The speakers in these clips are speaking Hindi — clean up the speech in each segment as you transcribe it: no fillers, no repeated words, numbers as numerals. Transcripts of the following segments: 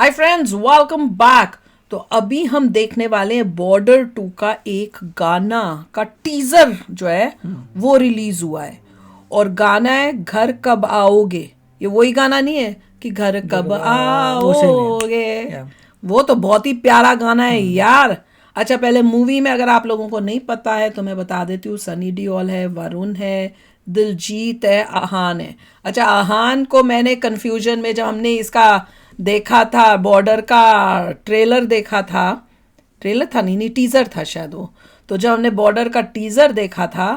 Hi friends, welcome back. तो अभी हम देखने वाले हैं बॉर्डर 2 का एक गाना का टीजर जो है वो रिलीज हुआ है। और गाना है घर कब आओगे। ये वही गाना नहीं है कि घर कब वो सेम है। आओगे। या वो तो बहुत ही प्यारा गाना है यार। अच्छा, पहले मूवी में अगर आप लोगों को नहीं पता है तो मैं बता देती हूँ। सनी देओल है, वरुण है, दिलजीत है, आहान है। अच्छा, आहान को मैंने कंफ्यूजन में जब हमने इसका देखा था, बॉर्डर का ट्रेलर देखा था, ट्रेलर था नहीं टीजर था शायद वो। तो जब हमने बॉर्डर का टीजर देखा था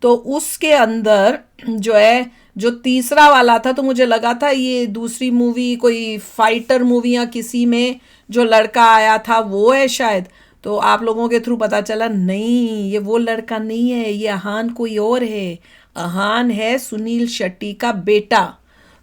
तो उसके अंदर जो है जो तीसरा वाला था, तो मुझे लगा था ये दूसरी मूवी कोई फाइटर मूवी या किसी में जो लड़का आया था वो है शायद। तो आप लोगों के थ्रू पता चला नहीं, ये वो लड़का नहीं है, ये अहान कोई और है। अहान है सुनील शेट्टी का बेटा।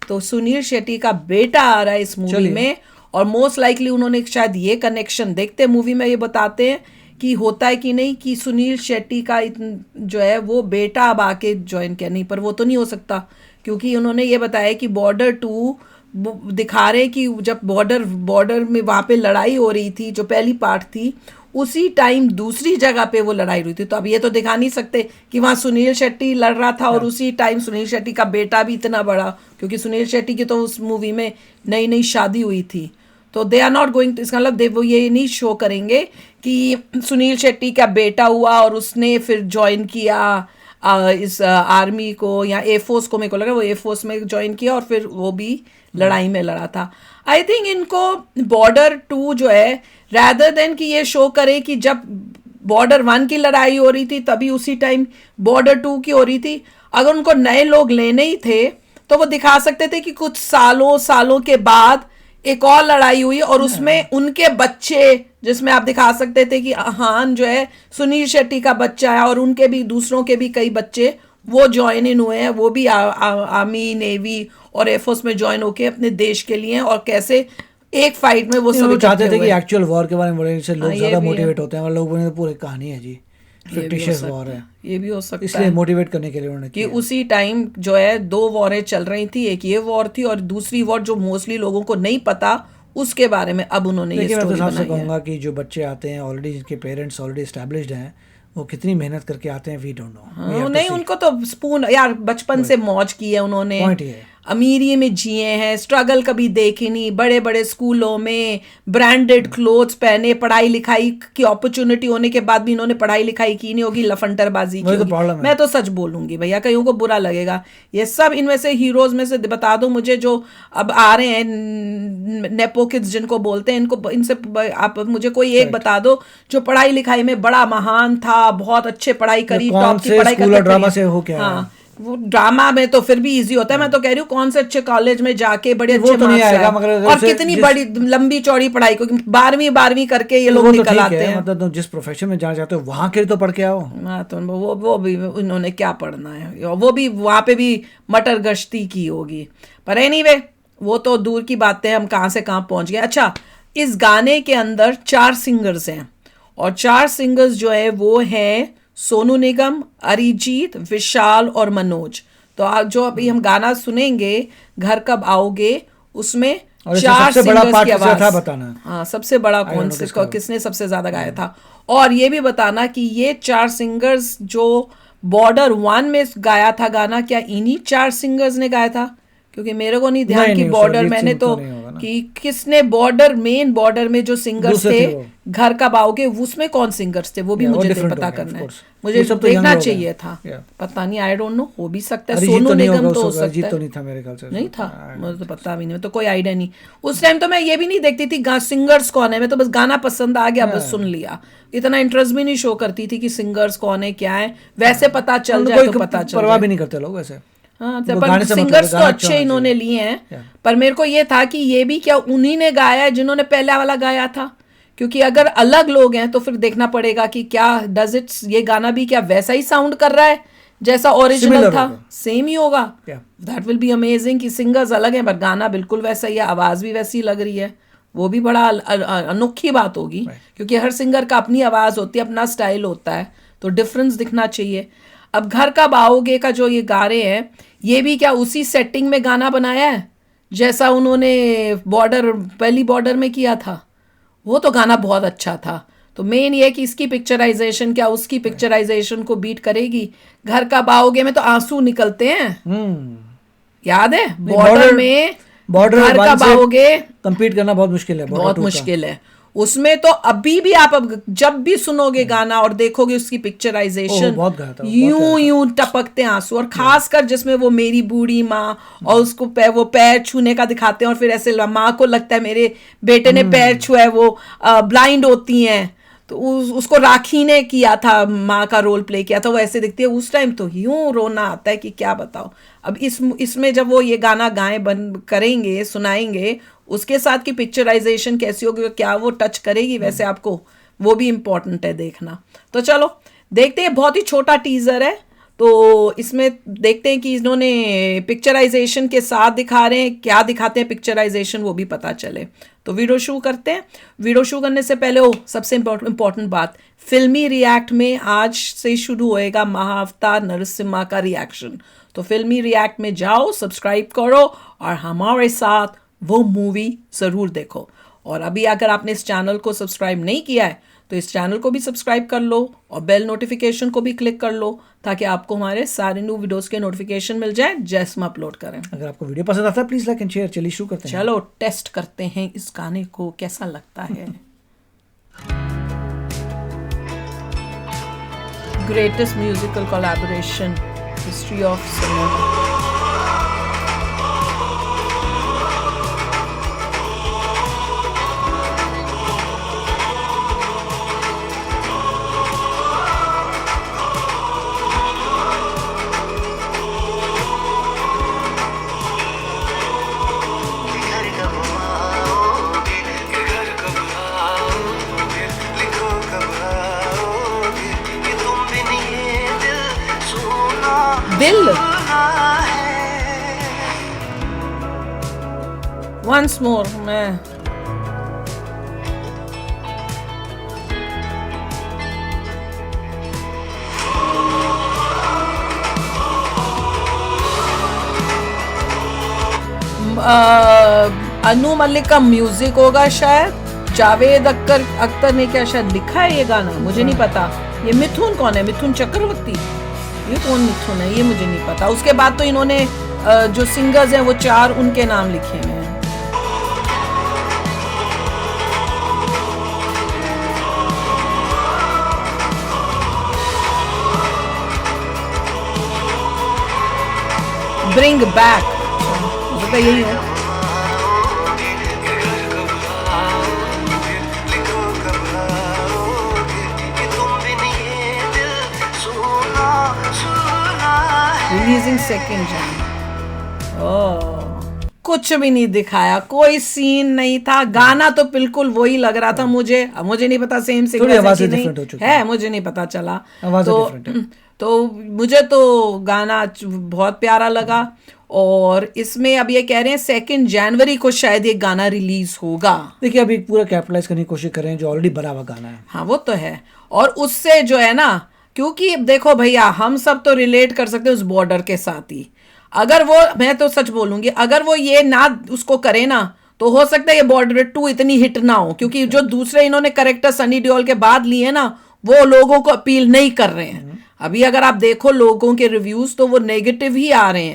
तो सुनील शेट्टी का बेटा आ रहा है इस मूवी चलिए। में। और मोस्ट लाइकली उन्होंने शायद ये कनेक्शन, देखते मूवी में ये बताते हैं कि होता है कि नहीं, कि सुनील शेट्टी का जो है वो बेटा अब आके ज्वाइन किया। नहीं, पर वो तो नहीं हो सकता क्योंकि उन्होंने ये बताया कि बॉर्डर 2 दिखा रहे कि जब बॉर्डर में वहाँ पे लड़ाई हो रही थी, जो पहली पार्ट थी, उसी टाइम दूसरी जगह पे वो लड़ाई हुई थी। तो अब ये तो दिखा नहीं सकते कि वहाँ सुनील शेट्टी लड़ रहा था और उसी टाइम सुनील शेट्टी का बेटा भी इतना बड़ा, क्योंकि सुनील शेट्टी की तो उस मूवी में नई नई शादी हुई थी। तो दे आर नॉट गोइंग, इसका मतलब वो ये नहीं शो करेंगे कि सुनील शेट्टी का बेटा हुआ और उसने फिर ज्वाइन किया इस आर्मी को या एयरफोर्स को। मेरे को लगा वो एयरफोर्स में ज्वाइन किया और फिर वो भी लड़ाई में लड़ा था। आई थिंक इनको बॉर्डर 2 जो है, रैदर देन कि ये शो करे कि जब बॉर्डर 1 की लड़ाई हो रही थी तभी उसी टाइम बॉर्डर 2 की हो रही थी, अगर उनको नए लोग लेने ही थे तो वो दिखा सकते थे कि कुछ सालों सालों के बाद एक और लड़ाई हुई और उसमें उनके बच्चे, जिसमें आप दिखा सकते थे कि अहान जो है सुनील शेट्टी का बच्चा है और उनके भी दूसरों के भी कई बच्चे वो ज्वाइन इन हुए हैं। वो भी आर्मी, नेवी और एयरफोर्स में ज्वाइन होके अपने देश के लिए हैं और कैसे एक फाइट में वो सब वो चाहते इकट्ठे थे कि हुए। एक्चुअल वॉर के बारे में बोले, इससे लोग हाँ, ये ज़्यादा भी है। मोटिवेट होते हैं। और लोगों ने तो पूरी कहानी है जी, ये भी हो फिक्टिशियस वॉर है, ये भी हो सकता इसलिए है मोटिवेट करने के लिए उन्होंने कि किया। उसी टाइम जो है 2 वॉरें चल रही थी। एक ये वॉर थी और दूसरी वॉर जो मोस्टली लोगों को नहीं पता, उसके बारे में अब उन्होंने ये लेकिन मैं तो स्टोरी साफ से बनाई है। कहूँगा कि जो बच्चे आते हैं ऑलरेडी, जिनके पेरेंट्स ऑलरेडी एस्टैब्लिश्ड हैं, वो कितनी मेहनत करके आते हैं वी डोंट नो। हाँ, नहीं, उनको तो स्पून यार बचपन से मौज की है उन्होंने, पॉइंट ये है। अमीरी में जिए हैं, स्ट्रगल कभी देखी नहीं, बड़े बड़े स्कूलों में ब्रांडेड क्लोथ्स पहने, पढ़ाई लिखाई की अपॉर्चुनिटी होने के बाद भी इन्होंने पढ़ाई लिखाई की नहीं होगी, लफंटरबाजी की वही तो होगी। प्रॉब्लम है। मैं तो सच बोलूंगी भैया, कईयों को बुरा लगेगा। ये सब इनमें से हीरोज में से बता दो मुझे जो अब आ रहे हैं, नेपो किड्स जिनको बोलते हैं, इनको इनसे आप मुझे कोई एक बता दो जो पढ़ाई लिखाई में बड़ा महान था, बहुत अच्छे पढ़ाई करी, कौन टॉप की से पढ़ाई स्कूल करके और ड्रामा करी। से हो क्या है? हाँ, वो ड्रामा में तो फिर भी इजी होता है। मैं तो कह रही हूँ कौन से अच्छे कॉलेज में जाके बड़े वो अच्छे तो नहीं मार्क्स आएगा, आए मगर और जैसे कितनी जिस बड़ी लंबी चौड़ी पढ़ाई, क्योंकि 12वीं करके ये लोग वो तो निकल ठीक आते है, हैं। मतलब तुम जिस प्रोफेशन में जाना चाहते हो वहां के लिए तो पढ़ के आओ। हाँ, तो वो भी उन्होंने क्या पढ़ना है, वो भी वहाँ पे भी मटर गश्ती की होगी। पर एनीवे, वो तो दूर की बातें हैं, हम कहाँ से कहाँ पहुँच गए। अच्छा, इस गाने के अंदर 4 सिंगर्स हैं और 4 सिंगर्स जो है वो हैं सोनू निगम, अरिजीत, विशाल और मनोज। तो आज जो अभी हम गाना सुनेंगे घर कब आओगे, उसमें और इसमें 4 सबसे बड़ा सिंगर्स पार्ट की किसका आवाज। था बताना। हाँ, सबसे बड़ा आई कौन डोंट नो से, किसका। किसने सबसे ज्यादा गाया था। और ये भी बताना कि ये 4 सिंगर्स जो बॉर्डर 1 में गाया था गाना, क्या इन्हीं 4 सिंगर्स ने गाया था? क्योंकि मेरे को नहीं ध्यान नहीं कि नहीं, उससे बॉर्डर, अरिजीत मैंने सिंह तो तो नहीं होगा ना। कि किसने बॉर्डर, मेन बॉर्डर में जो सिंगर्स दूसरे थे थे वो। घर कब आओगे, उसमें कौन सिंगर्स थे वो भी वो मुझे डिफरेंट पता हो गया, करना ऑफ है। कोर्स। मुझे ये सब तो देखना यंग लोग चाहिए हैं। था। या पता नहीं, आई डोंट नो, हो भी सकता है अरिजीत सोनू तो नहीं होगा निगम तो हो उस वक्त, सकता अरिजीत है। तो नहीं था मेरे ख्याल से। नहीं था, मुझे तो पता भी नहीं, तो कोई आइडिया नहीं। उस टाइम तो मैं ये भी नहीं देखती थी सिंगर्स कौन है, मैं तो बस गाना पसंद आ गया, बस सुन लिया। इतना इंटरेस्ट भी नहीं शो करती थी कि सिंगर्स कौन है क्या है, वैसे पता चल जाए तो पता चल परवाह जाए। भी नहीं करते लोग वैसे। हाँ, वो पर गाने से मतलब है, सिंगर्स तो गाना अच्छा अच्छे होना इन्होंने चाहिए। लिए हैं। या पर मेरे को ये था कि ये भी क्या उन्हीं ने गाया है जिन्होंने पहले वाला गाया था, क्योंकि अगर अलग लोग हैं तो फिर देखना पड़ेगा कि क्या डज इट, ये गाना भी क्या वैसा ही साउंड कर रहा है जैसा ओरिजिनल सिमिलर था, होगा। सेम ही होगा। या दैट विल बी अमेजिंग कि सिंगर्स अलग हैं पर गाना बिल्कुल वैसा ही है, आवाज़ भी वैसी लग रही है। वो भी बड़ा अनोखी बात होगी, क्योंकि हर सिंगर का अपनी आवाज़ होती है, अपना स्टाइल होता है, तो डिफरेंस दिखना चाहिए। अब घर कब आओगे का जो ये गा रहे हैं, ये भी क्या उसी सेटिंग में गाना बनाया है जैसा उन्होंने बॉर्डर पहली बॉर्डर में किया था, वो तो गाना बहुत अच्छा था। तो मेन ये है कि इसकी पिक्चराइजेशन क्या उसकी पिक्चराइजेशन को बीट करेगी। घर का बाओगे में तो आंसू निकलते हैं, याद है बॉर्डर में, घर का बाओगे कंपीट करना बहुत मुश्किल है, बहुत मुश्किल है। उसमें तो अभी भी आप अब जब भी सुनोगे गाना और देखोगे उसकी पिक्चराइजेशन, यूं यूं टपकते आंसू। और खासकर जिसमें वो मेरी बूढ़ी माँ और उसको वो पैर छूने का दिखाते हैं और फिर ऐसे माँ को लगता है मेरे बेटे ने पैर छुआ है, वो ब्लाइंड होती हैं, तो उसको राखी ने किया था, माँ का रोल प्ले किया था, वो ऐसे दिखती है। उस टाइम तो यूं रोना आता है कि क्या बताओ। अब इसमें जब वो ये गाना गाएं बंद करेंगे सुनाएंगे, उसके साथ की पिक्चराइजेशन कैसी होगी, क्या वो टच करेगी वैसे आपको, वो भी इम्पोर्टेंट है देखना। तो चलो देखते हैं, बहुत ही छोटा टीजर है, तो इसमें देखते हैं कि इन्होंने पिक्चराइजेशन के साथ दिखा रहे हैं, क्या दिखाते हैं पिक्चराइजेशन वो भी पता चले। तो वीडियो शुरू करते हैं। वीडियो शुरू करने से पहले सबसे इम्पोर्टेंट बात, फिल्मी रिएक्ट में आज से शुरू होएगा महाअवतार नरसिम्हा का रिएक्शन। तो फिल्मी रिएक्ट में जाओ, सब्सक्राइब करो और हमारे साथ वो मूवी ज़रूर देखो। और अभी अगर आपने इस चैनल को सब्सक्राइब नहीं किया है तो इस चैनल को भी सब्सक्राइब कर लो और बेल नोटिफिकेशन को भी क्लिक कर लो, ताकि आपको हमारे सारे न्यू वीडियोस के नोटिफिकेशन मिल जाए जैसे हम अपलोड करें। अगर आपको वीडियो पसंद आता है प्लीज लाइक एंड शेयर। चलिए शुरू करते हैं। चलो टेस्ट करते हैं इस गाने को कैसा लगता है। Greatest musical collaboration history of cinema. दिल वंस मोर मैं अनु मलिक का म्यूजिक होगा शायद, जावेद अख्तर ने क्या शायद लिखा है ये गाना, मुझे नहीं पता। ये मिथुन कौन है, मिथुन चक्रवर्ती, ये कौन मिथुन है ये मुझे नहीं पता। उसके बाद तो इन्होंने जो सिंगर्स हैं वो 4 उनके नाम लिखे हुए हैं। ब्रिंग बैक, तो यही है। Releasing second Jain. कुछ भी नहीं दिखाया, कोई सीन नहीं था, गाना तो बिल्कुल वही लग रहा था मुझे नहीं पता सेम सिंगर है, मुझे नहीं पता चला। तो मुझे तो गाना बहुत प्यारा लगा। और इसमें अब ये कह रहे हैं 2 जनवरी को शायद ये गाना रिलीज होगा। देखिए अभी पूरा कैपिटलाइज करने की कोशिश कर रहे हैं, जो ऑलरेडी बना हुआ गाना है। हाँ वो तो है, और उससे जो है ना, क्योंकि देखो भैया हम सब तो रिलेट कर सकते हैं उस बॉर्डर के साथ ही। अगर वो, मैं तो सच बोलूंगी, अगर वो ये ना उसको करे ना तो हो सकता है ये बॉर्डर 2 इतनी हिट ना हो, क्योंकि जो दूसरे इन्होंने कैरेक्टर सनी देओल के बाद लिए ना वो लोगों को अपील नहीं कर रहे हैं। अभी अगर आप देखो लोगों के रिव्यूज तो वो नेगेटिव ही आ रहे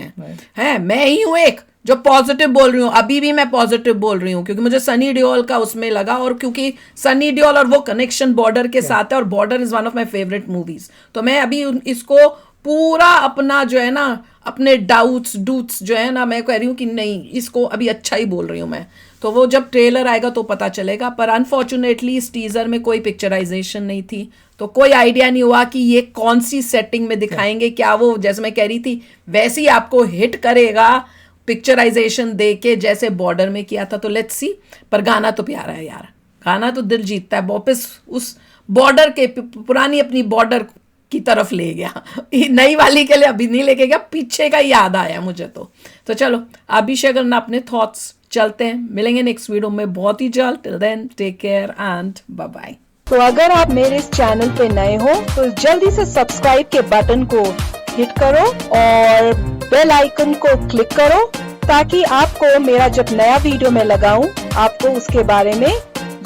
हैं। मैं ही हूं एक जो पॉजिटिव बोल रही हूँ, अभी भी मैं पॉजिटिव बोल रही हूँ, क्योंकि मुझे सनी देओल का उसमें लगा, और क्योंकि सनी देओल और वो कनेक्शन बॉर्डर के साथ है, और border is one of my favourite movies. तो मैं अभी इसको पूरा अपना जो है ना, अपने डाउट्स जो है ना, मैं कह रही हूँ कि नहीं, इसको अभी अच्छा ही बोल रही हूँ मैं। तो वो जब ट्रेलर आएगा तो पता चलेगा। पर अनफॉर्चुनेटली इस टीजर में कोई पिक्चराइजेशन नहीं थी, तो कोई आइडिया नहीं हुआ कि ये कौन सी सेटिंग में दिखाएंगे। क्या वो, जैसे मैं कह रही थी, वैसे ही आपको हिट करेगा पिक्चराइजेशन दे के जैसे बॉर्डर में किया था। तो लेट्स सी। पर गाना तो प्यारा है यार, गाना तो दिल जीतता है, वापस उस बॉर्डर के, पुरानी अपनी बॉर्डर की तरफ ले गया। नई वाली के लिए अभी नहीं लेके गया, पीछे का याद आया मुझे। तो चलो आप भी शेयर करना अपने थॉट्स। चलते हैं, मिलेंगे नेक्स्ट वीडियो में बहुत ही जल्द। Till then take care and bye bye. तो अगर आप मेरे इस चैनल पे नए हो तो जल्दी से सब्सक्राइब के बटन को हिट करो और बेल आइकन को क्लिक करो, ताकि आपको मेरा जब नया वीडियो मैं लगाऊं आपको उसके बारे में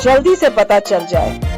जल्दी से पता चल जाए।